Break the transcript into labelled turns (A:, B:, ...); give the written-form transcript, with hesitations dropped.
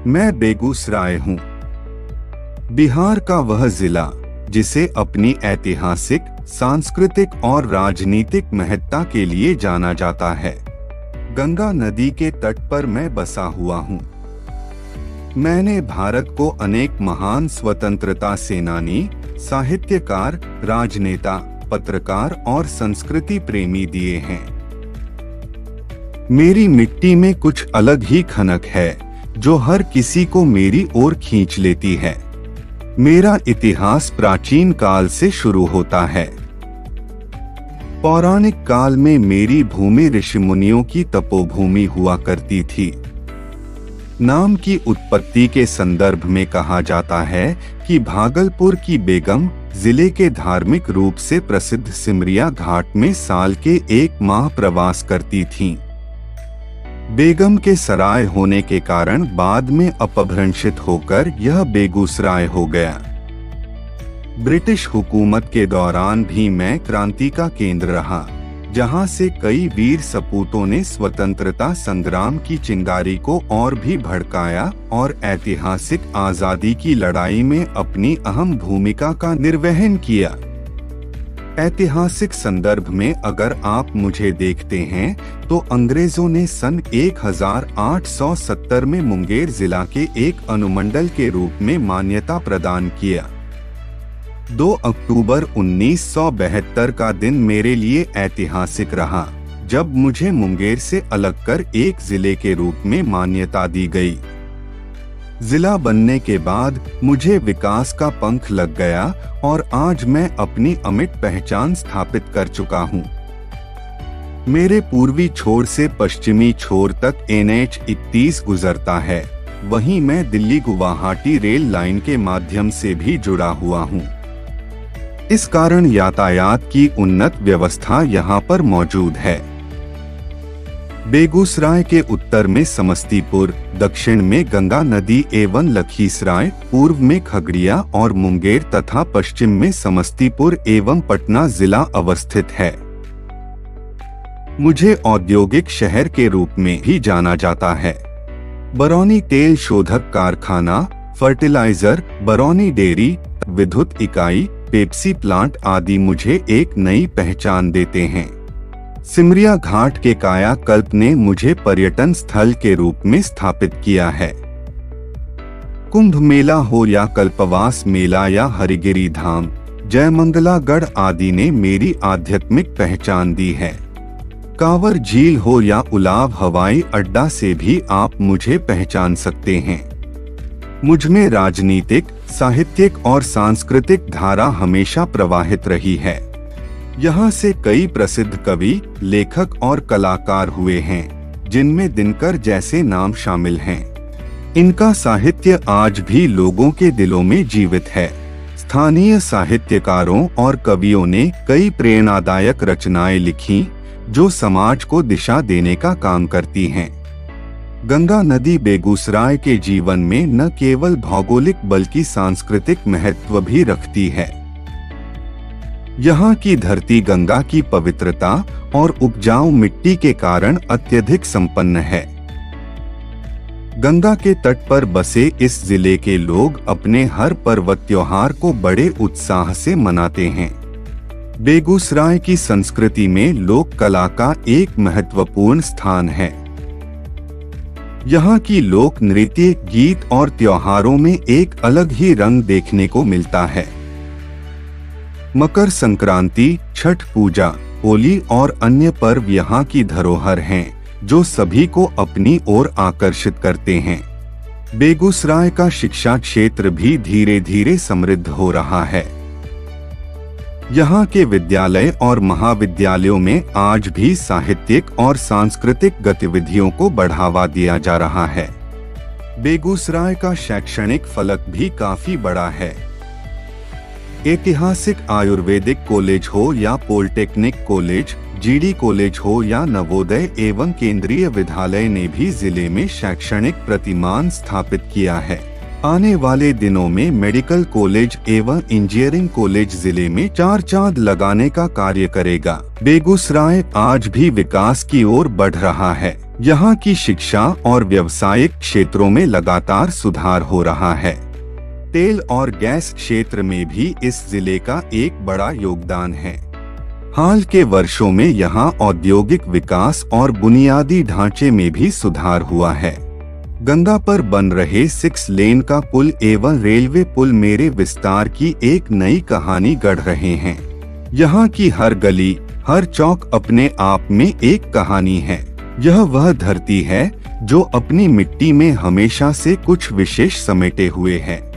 A: मैं बेगूसराय हूँ, बिहार का वह जिला जिसे अपनी ऐतिहासिक, सांस्कृतिक और राजनीतिक महत्ता के लिए जाना जाता है। गंगा नदी के तट पर मैं बसा हुआ हूँ। मैंने भारत को अनेक महान स्वतंत्रता सेनानी, साहित्यकार, राजनेता, पत्रकार और संस्कृति प्रेमी दिए हैं। मेरी मिट्टी में कुछ अलग ही खनक है जो हर किसी को मेरी ओर खींच लेती है। मेरा इतिहास प्राचीन काल से शुरू होता है। पौराणिक काल में मेरी भूमि ऋषिमुनियों की तपोभूमि हुआ करती थी। नाम की उत्पत्ति के संदर्भ में कहा जाता है कि भागलपुर की बेगम जिले के धार्मिक रूप से प्रसिद्ध सिमरिया घाट में साल के 1 माह प्रवास करती थीं। बेगम के सराय होने के कारण बाद में अपभ्रंशित होकर यह बेगूसराय हो गया। ब्रिटिश हुकूमत के दौरान भी मैं क्रांति का केंद्र रहा, जहां से कई वीर सपूतों ने स्वतंत्रता संग्राम की चिंगारी को और भी भड़काया और ऐतिहासिक आजादी की लड़ाई में अपनी अहम भूमिका का निर्वहन किया। ऐतिहासिक संदर्भ में अगर आप मुझे देखते हैं तो अंग्रेजों ने सन 1870 में मुंगेर जिला के एक अनुमंडल के रूप में मान्यता प्रदान किया। 2 अक्टूबर 1972 का दिन मेरे लिए ऐतिहासिक रहा, जब मुझे मुंगेर से अलग कर एक जिले के रूप में मान्यता दी गई। जिला बनने के बाद मुझे विकास का पंख लग गया और आज मैं अपनी अमिट पहचान स्थापित कर चुका हूँ। मेरे पूर्वी छोर से पश्चिमी छोर तक NH 31 गुजरता है। वहीं मैं दिल्ली गुवाहाटी रेल लाइन के माध्यम से भी जुड़ा हुआ हूँ। इस कारण यातायात की उन्नत व्यवस्था यहाँ पर मौजूद है। बेगूसराय के उत्तर में समस्तीपुर, दक्षिण में गंगा नदी एवं लखीसराय, पूर्व में खगड़िया और मुंगेर तथा पश्चिम में समस्तीपुर एवं पटना जिला अवस्थित है। मुझे औद्योगिक शहर के रूप में भी जाना जाता है। बरौनी तेल शोधक कारखाना, फर्टिलाइजर, बरौनी डेयरी, विद्युत इकाई, पेप्सी प्लांट आदि मुझे एक नई पहचान देते हैं। सिमरिया घाट के कायाकल्प ने मुझे पर्यटन स्थल के रूप में स्थापित किया है। कुंभ मेला हो या कल्पवास मेला या हरिगिरी धाम, जयमंगलागढ़ आदि ने मेरी आध्यात्मिक पहचान दी है। कांवर झील हो या उलाव हवाई अड्डा से भी आप मुझे पहचान सकते हैं। मुझमें राजनीतिक, साहित्यिक और सांस्कृतिक धारा हमेशा प्रवाहित रही है। यहाँ से कई प्रसिद्ध कवि, लेखक और कलाकार हुए हैं, जिनमें दिनकर जैसे नाम शामिल हैं। इनका साहित्य आज भी लोगों के दिलों में जीवित है। स्थानीय साहित्यकारों और कवियों ने कई प्रेरणादायक रचनाएं लिखी, जो समाज को दिशा देने का काम करती हैं। गंगा नदी बेगूसराय के जीवन में न केवल भौगोलिक बल्कि सांस्कृतिक महत्व भी रखती है। यहाँ की धरती गंगा की पवित्रता और उपजाऊ मिट्टी के कारण अत्यधिक संपन्न है। गंगा के तट पर बसे इस जिले के लोग अपने हर पर्व त्योहार को बड़े उत्साह से मनाते हैं। बेगूसराय की संस्कृति में लोक कला का एक महत्वपूर्ण स्थान है। यहाँ की लोक नृत्य, गीत और त्योहारों में एक अलग ही रंग देखने को मिलता है। मकर संक्रांति, छठ पूजा, होली और अन्य पर्व यहाँ की धरोहर हैं, जो सभी को अपनी ओर आकर्षित करते हैं। बेगूसराय का शिक्षा क्षेत्र भी धीरे धीरे समृद्ध हो रहा है। यहाँ के विद्यालय और महाविद्यालयों में आज भी साहित्यिक और सांस्कृतिक गतिविधियों को बढ़ावा दिया जा रहा है। बेगूसराय का शैक्षणिक फलक भी काफी बड़ा है। ऐतिहासिक आयुर्वेदिक कॉलेज हो या पॉलिटेक्निक कॉलेज, GD कॉलेज हो या नवोदय एवं केंद्रीय विद्यालय ने भी जिले में शैक्षणिक प्रतिमान स्थापित किया है। आने वाले दिनों में मेडिकल कॉलेज एवं इंजीनियरिंग कॉलेज जिले में 4 चांद लगाने का कार्य करेगा। बेगूसराय आज भी विकास की ओर बढ़ रहा है। यहाँ की शिक्षा और व्यावसायिक क्षेत्रों में लगातार सुधार हो रहा है। तेल और गैस क्षेत्र में भी इस जिले का एक बड़ा योगदान है। हाल के वर्षों में यहाँ औद्योगिक विकास और बुनियादी ढांचे में भी सुधार हुआ है। गंगा पर बन रहे 6 लेन का पुल एवं रेलवे पुल मेरे विस्तार की एक नई कहानी गढ़ रहे हैं। यहाँ की हर गली, हर चौक अपने आप में एक कहानी है। यह वह धरती है जो अपनी मिट्टी में हमेशा से कुछ विशेष समेटे हुए है।